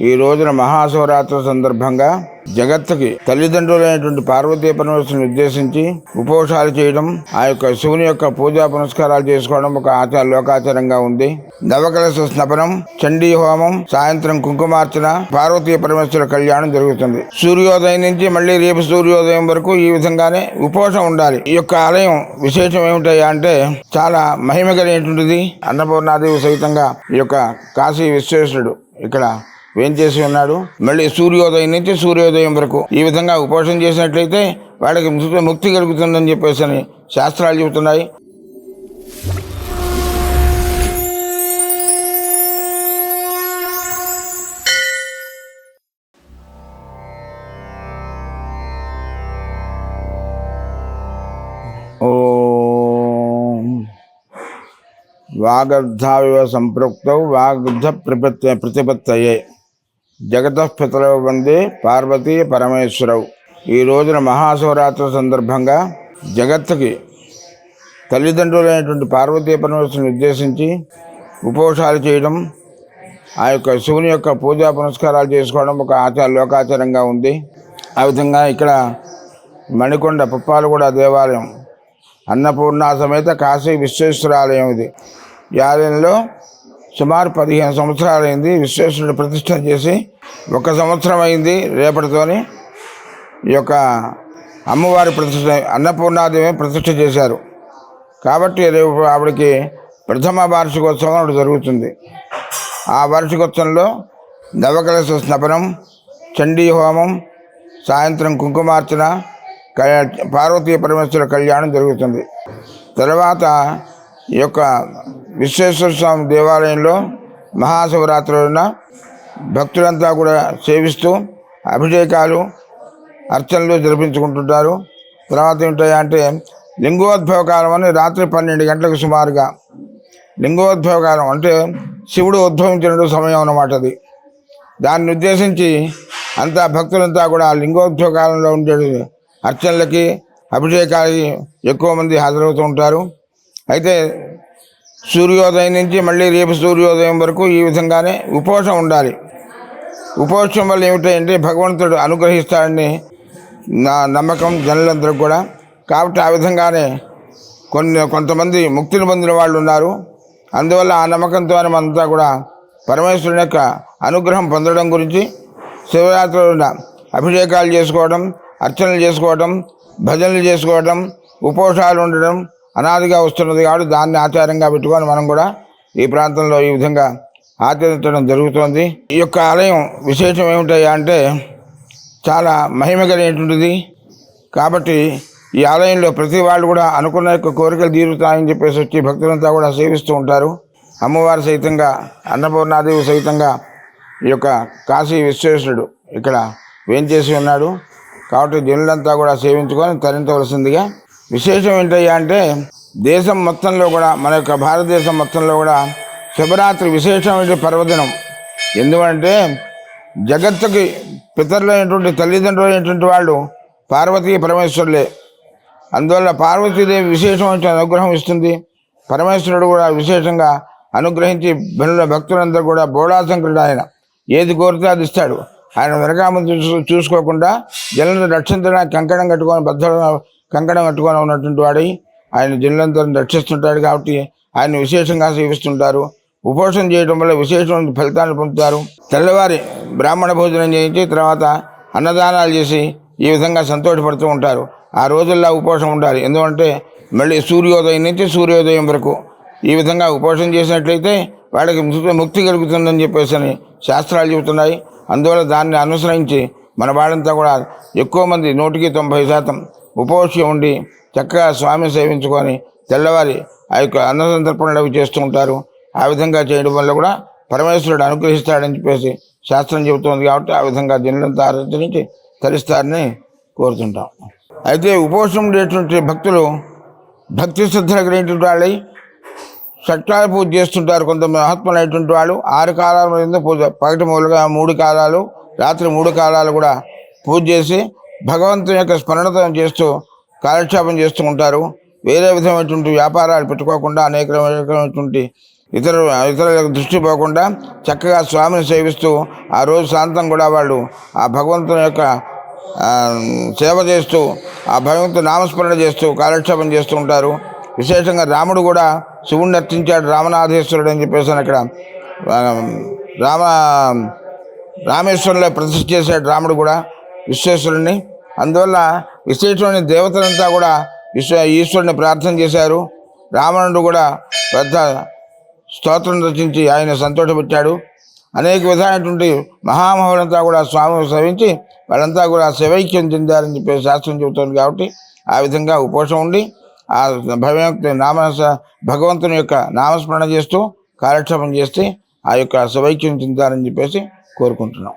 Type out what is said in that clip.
ఈ రోజున మహాశివరాత్రి సందర్భంగా జగత్తుకి తల్లిదండ్రులైనటువంటి పార్వతీ పరమేశ్వరుని ఉద్దేశించి ఉపవాసాలు చేయడం, ఆ యొక్క శివుని యొక్క పూజా పునస్కారాలు చేసుకోవడం ఒక లోకాచారంగా ఉంది. నవకలశ స్నపనం, చండీ హోమం, సాయంత్రం కుంకుమార్చన, పార్వతీ పరమేశ్వర కళ్యాణం జరుగుతుంది. సూర్యోదయం నుంచి మళ్ళీ రేపు సూర్యోదయం వరకు ఈ విధంగానే ఉపవాసం ఉండాలి. ఈ యొక్క ఆలయం విశేషం ఏమిటయ్యా అంటే చాలా మహిమ కలిగినటువంటిది. అన్నపూర్ణాదేవి సహితంగా ఈ యొక్క కాశీ విశ్వేశ్వరుడు ఇక్కడ వేంచేసి ఉన్నాడు. మళ్ళీ సూర్యోదయం నుంచి సూర్యోదయం వరకు ఈ విధంగా ఉపవాసం చేసినట్లయితే వాళ్ళకి ముక్తి కలుగుతుందని చెప్పేసి అని శాస్త్రాలు చెబుతున్నాయి. వాగర్ధావివ సంపృక్తౌ వాగర్ధ ప్రతిపత్తయే జగతఃపితరౌ వందే పార్వతీ పరమేశ్వరౌ. ఈ రోజున మహాశివరాత్రి సందర్భంగా జగత్తుకి తల్లిదండ్రులైనటువంటి పార్వతీ పరమేశ్వరుని ఉద్దేశించి ఉపవాసాలు చేయడం, ఆ యొక్క శివుని యొక్క పూజా పునస్కారాలు చేసుకోవడం ఒక లోకాచారంగా ఉంది. ఆ విధంగా ఇక్కడ మణికొండ పుప్పాలగూడ దేవాలయం అన్నపూర్ణ సమేత కాశీ విశ్వేశ్వరాలయం ఇది. ఈ ఆలయంలో సుమారు 15 సంవత్సరాలైంది విశ్వేశ్వరుడు ప్రతిష్ఠ చేసి. 1 సంవత్సరం అయింది రేపటితోని ఈ యొక్క అమ్మవారి ప్రతిష్ఠ అన్నపూర్ణాదేవి ప్రతిష్ఠ చేశారు. కాబట్టి రేపు ఆవిడకి ప్రథమ వార్షికోత్సవం ఒకటి జరుగుతుంది. ఆ వార్షికోత్సవంలో నవకలశ స్నపనం, చండీ హోమం, సాయంత్రం కుంకుమార్చన, పార్వతీ పరమేశ్వర కళ్యాణం జరుగుతుంది. తర్వాత ఈ యొక్క విశ్వేశ్వర స్వామి దేవాలయంలో మహాశివరాత్రి రోజున భక్తులంతా కూడా సేవిస్తూ అభిషేకాలు అర్చనలు జరిపించుకుంటుంటారు. తర్వాత ఏంటంటే లింగోద్భవ కాలం అని రాత్రి 12 గంటలకు సుమారుగా లింగోద్భవ కాలం అంటే శివుడు ఉద్భవించిన సమయం అన్నమాట అది. దాన్ని ఉద్దేశించి అంతా భక్తులంతా కూడా లింగోద్భవ కాలంలో ఉండే అర్చనలకి అభిషేకాలకి ఎక్కువ మంది హాజరవుతూ ఉంటారు. అయితే సూర్యోదయం నుంచి మళ్ళీ రేపు సూర్యోదయం వరకు ఈ విధంగానే ఉపవాసం ఉండాలి. ఉపవాసం వల్ల ఏమిటంటే భగవంతుడు అనుగ్రహిస్తాడని నా నమ్మకం జనులందరికీ కూడా. కాబట్టి ఆ విధంగానే కొంతమంది ముక్తిని పొందిన వాళ్ళు ఉన్నారు. అందువల్ల ఆ నమ్మకంతో మనంతా కూడా పరమేశ్వరుని యొక్క అనుగ్రహం పొందడం గురించి శివరాత్రి రోజున అభిషేకాలు చేసుకోవడం, అర్చనలు చేసుకోవడం, భజనలు చేసుకోవడం, ఉపవాసాలు ఉండడం అనాదిగా వస్తున్నది. కాబట్టి దాన్ని ఆచారంగా పెట్టుకొని మనం కూడా ఈ ప్రాంతంలో ఈ విధంగా ఆచరించడం జరుగుతుంది. ఈ యొక్క ఆలయం విశేషం ఏమిటయ్యా అంటే చాలా మహిమ కలిగినటువంటిది. కాబట్టి ఈ ఆలయంలో ప్రతి వాళ్ళు కూడా అనుకున్న యొక్క కోరికలు తీరుతాయని చెప్పేసి వచ్చి భక్తులంతా కూడా సేవిస్తూ ఉంటారు. అమ్మవారి సహితంగా అన్నపూర్ణాదేవి సహితంగా ఈ యొక్క కాశీ విశ్వేశ్వరుడు ఇక్కడ వేంచేసి ఉన్నాడు. కాబట్టి జనులంతా కూడా సేవించుకొని తరించవలసిందిగా. విశేషం ఏంటయ్యా అంటే దేశం మొత్తంలో కూడా మన యొక్క భారతదేశం మొత్తంలో కూడా శివరాత్రి విశేషమైన పర్వదినం. ఎందుకంటే జగత్తుకి పితరులైనటువంటి తల్లిదండ్రులైనటువంటి వాళ్ళు పార్వతీ పరమేశ్వరులే. అందువల్ల పార్వతీదేవి విశేషమైన అనుగ్రహం ఇస్తుంది. పరమేశ్వరుడు కూడా విశేషంగా అనుగ్రహించి భక్తులందరూ కూడా బోళాశంకరుడు ఆయన ఏది కోరితే అది ఇస్తాడు. ఆయన వెనకామంది చూసుకోకుండా జనులను రక్షించడానికి కంకణం కట్టుకొని ఉన్నటువంటి వాడి ఆయన జనులందరిని రక్షిస్తుంటాడు. కాబట్టి ఆయన విశేషంగా సేవిస్తుంటారు. ఉపవాసం చేయడం వల్ల విశేషమైన ఫలితాన్ని పొందుతారు. తెల్లవారి బ్రాహ్మణ భోజనం చేయించి తర్వాత అన్నదానాలు చేసి ఈ విధంగా సంతోషపడుతూ ఉంటారు. ఆ రోజుల్లో ఉపవాసం ఉండాలి. ఎందుకంటే మళ్ళీ సూర్యోదయం నుంచి సూర్యోదయం వరకు ఈ విధంగా ఉపవాసం చేసినట్లయితే వాళ్ళకి ముక్తి కలుగుతుందని చెప్పేసి అని శాస్త్రాలు చెబుతున్నాయి. అందువల్ల దాన్ని అనుసరించి మన వాళ్ళంతా కూడా ఎక్కువ మంది 190% ఉపవాసం ఉండి చక్కగా స్వామిని సేవించుకొని తెల్లవారి ఆ యొక్క అన్న సంతర్పణలు అవి చేస్తూ ఉంటారు. ఆ విధంగా చేయడం వల్ల కూడా పరమేశ్వరుడు అనుగ్రహిస్తాడని చెప్పేసి శాస్త్రం చెబుతోంది. కాబట్టి ఆ విధంగా జనులంతా ఆచరించి తరిస్తారని కోరుతుంటాం. అయితే ఉపవాసం ఉండేటువంటి భక్తులు భక్తి శ్రద్ధలు కలిగినటువంటి వాళ్ళై షట్కాల పూజ చేస్తుంటారు. కొంత మహాత్ములైనటువంటి వాళ్ళు 6 కాలాల మీద పూజ, పగటి మూలుగా 3 కాలాలు, రాత్రి 3 కాలాలు కూడా పూజ చేసి భగవంతుని యొక్క స్మరణతో చేస్తూ కాలక్షేపం చేస్తూ ఉంటారు. వేరే విధమైనటువంటి వ్యాపారాలు పెట్టుకోకుండా అనేక రకమైనటువంటి ఇతరులకు దృష్టి పోకుండా చక్కగా స్వామిని సేవిస్తూ ఆ రోజు శాంతం కూడా వాళ్ళు ఆ భగవంతుని యొక్క సేవ చేస్తూ ఆ భగవంతుని నామస్మరణ చేస్తూ కాలక్షేపం చేస్తూ ఉంటారు. విశేషంగా రాముడు కూడా శివుణ్ణి అర్చించాడు, రామనాథేశ్వరుడు అని చెప్పేసి అక్కడ రామేశ్వరంలో ప్రతిష్ఠ చేశాడు రాముడు కూడా విశ్వేశ్వరుణ్ణి. అందువల్ల విశేషమైన దేవతలంతా కూడా ఈశ్వరుని ప్రార్థన చేశారు. రావణుడు కూడా పెద్ద స్తోత్రం రచించి ఆయన సంతోషపెట్టాడు. అనేక విధాలైనటువంటి మహామహులంతా కూడా స్వామిని సేవించి వాళ్ళంతా కూడా శివైక్యం చెందారని చెప్పి శాస్త్రం చెబుతోంది. కాబట్టి ఆ విధంగా ఉపవాసం ఉండి ఆ భగవంతుని యొక్క నామస్మరణ చేస్తూ కాలక్షేపం చేస్తే ఆ యొక్క శివైక్యం చెందారని చెప్పేసి కోరుకుంటున్నాం.